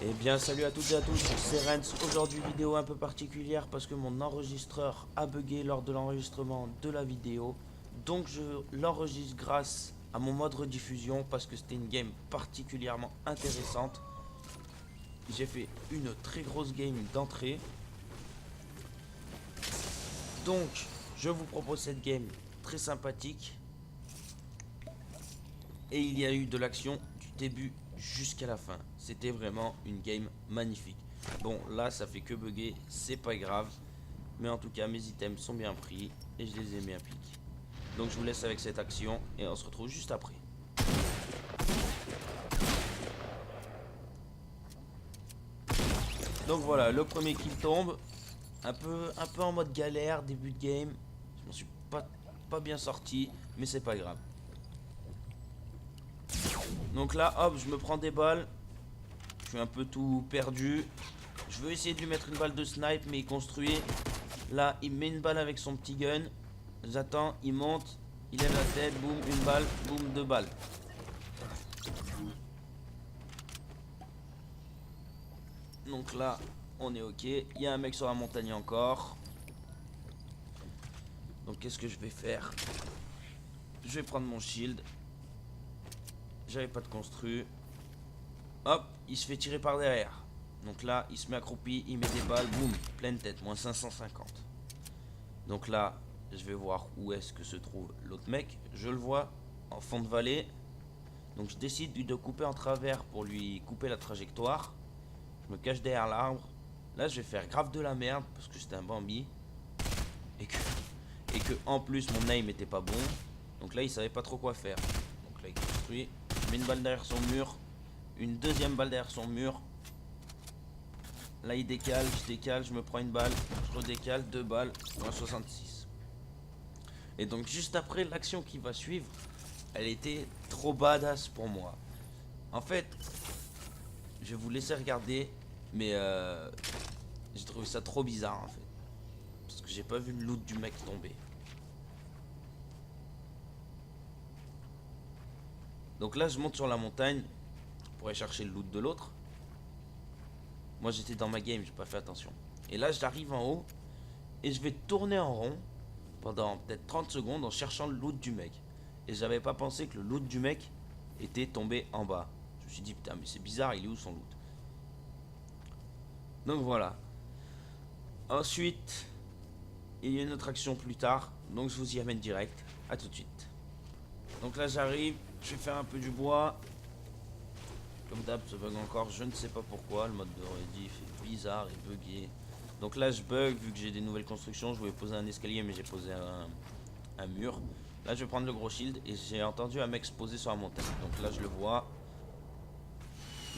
Eh bien salut à toutes et à tous, c'est Renz. Aujourd'hui vidéo un peu particulière parce que mon enregistreur a bugué lors de l'enregistrement de la vidéo. Donc je l'enregistre grâce à mon mode rediffusion parce que c'était une game particulièrement intéressante. J'ai fait une très grosse game d'entrée. Donc je vous propose cette game très sympathique. Et il y a eu de l'action du début jusqu'à la fin. C'était vraiment une game magnifique. Bon, là, ça fait que bugger, c'est pas grave. Mais en tout cas, mes items sont bien pris et je les ai mis à pic. Donc je vous laisse avec cette action et on se retrouve juste après. Donc voilà, le premier kill tombe. Un peu en mode galère, début de game. Je m'en suis pas bien sorti, mais c'est pas grave. Donc là, hop, je me prends des balles. Je suis un peu tout perdu. Je veux essayer de lui mettre une balle de snipe, mais il construit. Là, il met une balle avec son petit gun. J'attends, il monte. Il lève la tête, boum, une balle, boum, deux balles. Donc là, on est ok. Il y a un mec sur la montagne encore. Donc qu'est-ce que je vais faire? Je vais prendre mon shield. J'avais pas de construit. Hop, il se fait tirer par derrière. Donc là, il se met accroupi, il met des balles, boum, pleine tête, moins 550. Donc là, je vais voir où est-ce que se trouve l'autre mec. Je le vois en fond de vallée. Donc je décide de couper en travers pour lui couper la trajectoire. Je me cache derrière l'arbre. Là, je vais faire grave de la merde parce que j'étais un Bambi. Et que en plus, mon aim était pas bon. Donc là, il savait pas trop quoi faire. Donc là, il construit. Je mets une balle derrière son mur. Une deuxième balle derrière son mur. Là il décale, je me prends une balle, je redécale, deux balles, moins 66. Et donc juste après l'action qui va suivre, elle était trop badass pour moi. En fait, je vais vous laisser regarder, mais j'ai trouvé ça trop bizarre en fait. Parce que j'ai pas vu le loot du mec tomber. Donc là je monte sur la montagne pour aller chercher le loot de l'autre. Moi j'étais dans ma game, j'ai pas fait attention. Et là j'arrive en haut et je vais tourner en rond pendant peut-être 30 secondes en cherchant le loot du mec. Et j'avais pas pensé que le loot du mec était tombé en bas. Je me suis dit putain mais c'est bizarre, il est où son loot? Donc voilà. Ensuite, il y a une autre action plus tard, donc je vous y amène direct. A tout de suite. Donc là j'arrive, je vais faire un peu du bois. Comme d'hab, ça bug encore, je ne sais pas pourquoi. Le mode de rediff est bizarre et bugué. Donc là, je bug vu que j'ai des nouvelles constructions. Je voulais poser un escalier, mais j'ai posé un mur. Là, je vais prendre le gros shield et j'ai entendu un mec se poser sur la montagne. Donc là, je le vois.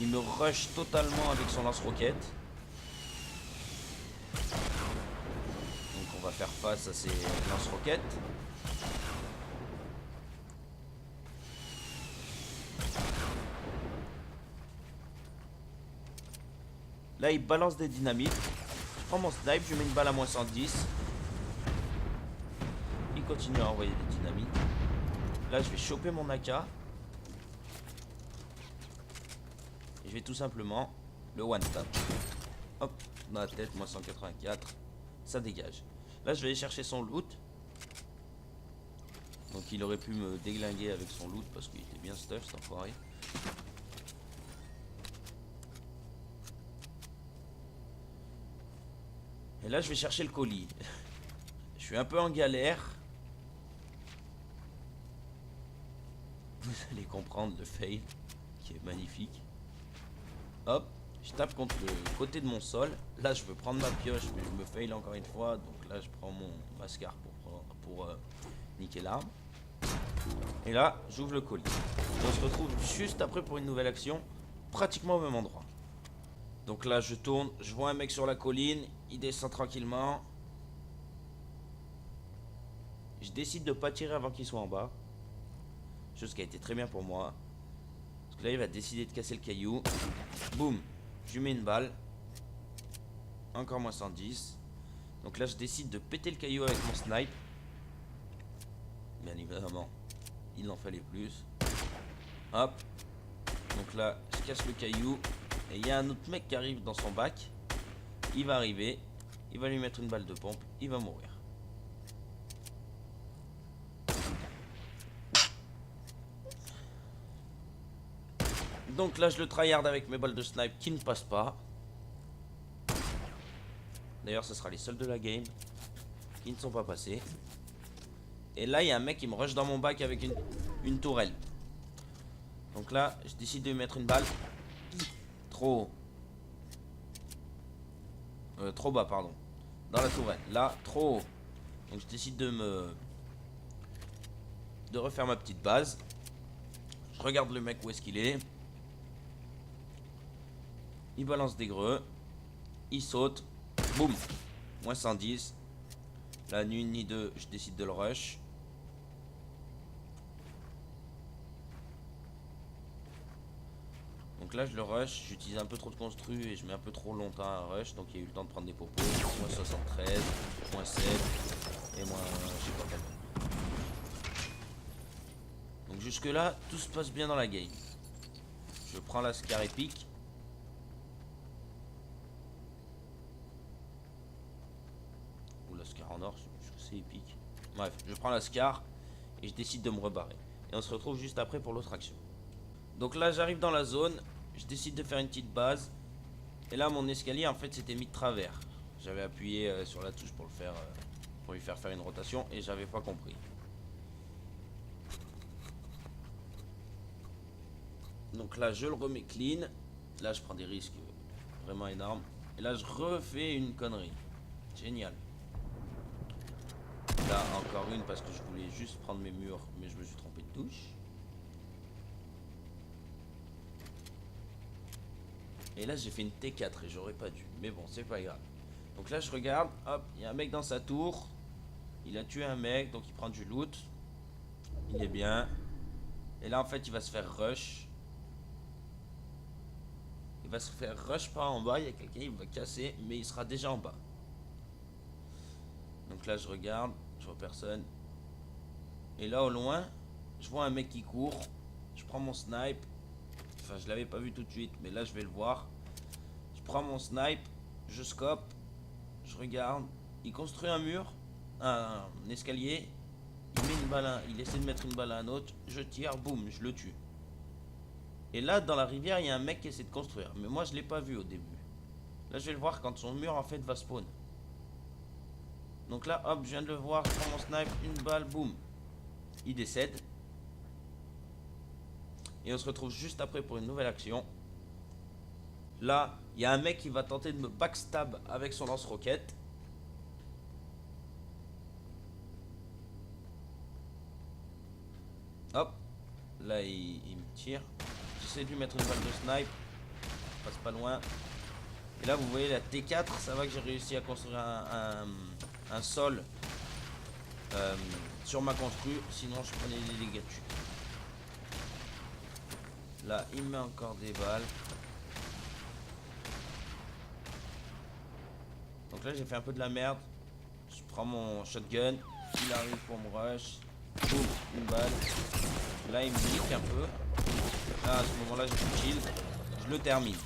Il me rush totalement avec son lance-roquette. Donc on va faire face à ces lance-roquettes. Là, il balance des dynamites. Je prends mon snipe, je mets une balle à moins 110. Il continue à envoyer des dynamites. Là, je vais choper mon AK. Et je vais tout simplement le one tap. Hop, dans la tête, moins 184. Ça dégage. Là, je vais aller chercher son loot. Donc, il aurait pu me déglinguer avec son loot parce qu'il était bien stuff, cet enfoiré. Et là, je vais chercher le colis. Je suis un peu en galère. Vous allez comprendre le fail qui est magnifique. Hop, je tape contre le côté de mon sol. Là, je veux prendre ma pioche, mais je me fail encore une fois. Donc là, je prends mon mascar pour niquer l'arme. Et là, j'ouvre le colis. On se retrouve juste après pour une nouvelle action, pratiquement au même endroit. Donc là, je tourne, je vois un mec sur la colline, il descend tranquillement. Je décide de pas tirer avant qu'il soit en bas. Chose qui a été très bien pour moi. Parce que là, il va décider de casser le caillou. Boum, je lui mets une balle. Encore moins 110. Donc là, je décide de péter le caillou avec mon snipe. Bien évidemment, il en fallait plus. Hop. Donc là, je casse le caillou. Et il y a un autre mec qui arrive dans son bac. Il va arriver. Il va lui mettre une balle de pompe. Il va mourir. Donc là je le tryhard avec mes balles de snipe qui ne passent pas. D'ailleurs ce sera les seuls de la game qui ne sont pas passés. Et là il y a un mec qui me rush dans mon bac avec une tourelle. Donc là je décide de lui mettre une balle. Trop bas pardon. Dans la tourelle. Là trop haut. Donc je décide de refaire ma petite base. Je regarde le mec où est-ce qu'il est. Il balance des greux. Il saute. Boum. Moins 110. Là, ni une ni deux, je décide de le rush. Donc là, je le rush. J'utilise un peu trop de construit et je mets un peu trop longtemps à rush. Donc il y a eu le temps de prendre des popos. Moins 73. Moins 7. Et moins... je sais pas combien. Donc jusque là, tout se passe bien dans la game. Je prends la Scar épique. La Scar en or, c'est épique. Bref, je prends la Scar et je décide de me rebarrer. Et on se retrouve juste après pour l'autre action. Donc là, j'arrive dans la zone. Je décide de faire une petite base. Et là, mon escalier, en fait, s'était mis de travers. J'avais appuyé sur la touche pour le faire, pour lui faire une rotation et j'avais pas compris. Donc là, je le remets clean. Là, je prends des risques vraiment énormes. Et là, je refais une connerie. Génial. Là, encore une parce que je voulais juste prendre mes murs, mais je me suis trompé de touche. Et là, j'ai fait une T4 et j'aurais pas dû. Mais bon, c'est pas grave. Donc là, je regarde. Hop, il y a un mec dans sa tour. Il a tué un mec, donc il prend du loot. Il est bien. Et là, en fait, il va se faire rush. Il va se faire rush par en bas. Il y a quelqu'un, il va casser, mais il sera déjà en bas. Donc là, je regarde. Je vois personne. Et là au loin, je vois un mec qui court. Je prends mon snipe. Enfin, je l'avais pas vu tout de suite, mais là je vais le voir. Je prends mon snipe, je scope, je regarde. Il construit un mur, un escalier. Il met une balle, il essaie de mettre une balle à un autre. Je tire, boum, je le tue. Et là, dans la rivière, il y a un mec qui essaie de construire. Mais moi, je l'ai pas vu au début. Là, je vais le voir quand son mur en fait va spawn. Donc là, hop, je viens de le voir, je prends mon snipe, une balle, boum. Il décède. Et on se retrouve juste après pour une nouvelle action. Là, il y a un mec qui va tenter de me backstab avec son lance-roquette. Hop. Là, il me tire. J'essaie de lui mettre une balle de snipe. Je passe pas loin. Et là, vous voyez la T4, ça va que j'ai réussi à construire un sol sur ma constru, sinon je prenais des dégâts de chute. Là il met encore des balles. Donc là j'ai fait un peu de la merde. Je prends mon shotgun, il arrive pour me rush. Boum, une balle. Là il me nique un peu. Là à ce moment là je suis chill. Je le termine.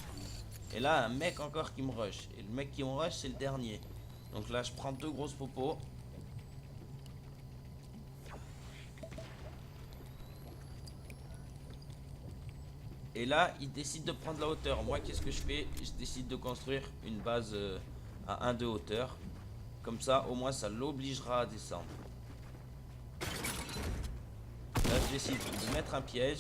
Et là un mec encore qui me rush. Et le mec qui me rush c'est le dernier. Donc là je prends deux grosses popos. Et là il décide de prendre la hauteur. Moi qu'est-ce que je fais? Je décide de construire une base à 1 de hauteur. Comme ça au moins ça l'obligera à descendre. Là je décide de mettre un piège.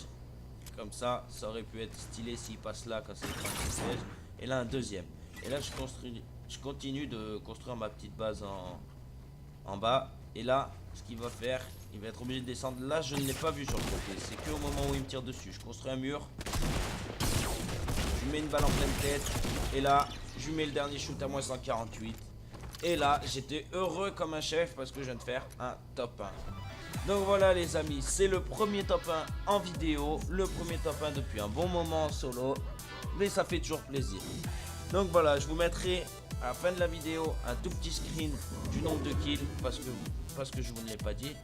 Comme ça aurait pu être stylé s'il passe là quand c'est le piège. Et là un deuxième. Et là je continue de construire ma petite base en bas. Et là, ce qu'il va faire, il va être obligé de descendre. Là, je ne l'ai pas vu sur le côté. C'est que au moment où il me tire dessus. Je construis un mur. Je lui mets une balle en pleine tête. Et là, je lui mets le dernier shoot à moins 148. Et là, j'étais heureux comme un chef parce que je viens de faire un top 1. Donc voilà les amis, c'est le premier top 1 en vidéo. Le premier top 1 depuis un bon moment en solo. Mais ça fait toujours plaisir. Donc voilà, je vous mettrai à la fin de la vidéo un tout petit screen du nombre de kills parce que je vous ne l'ai pas dit.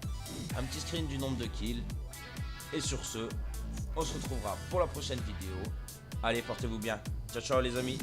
Un petit screen du nombre de kills. Et sur ce, on se retrouvera pour la prochaine vidéo. Allez, portez-vous bien. Ciao. Ciao, ciao les amis.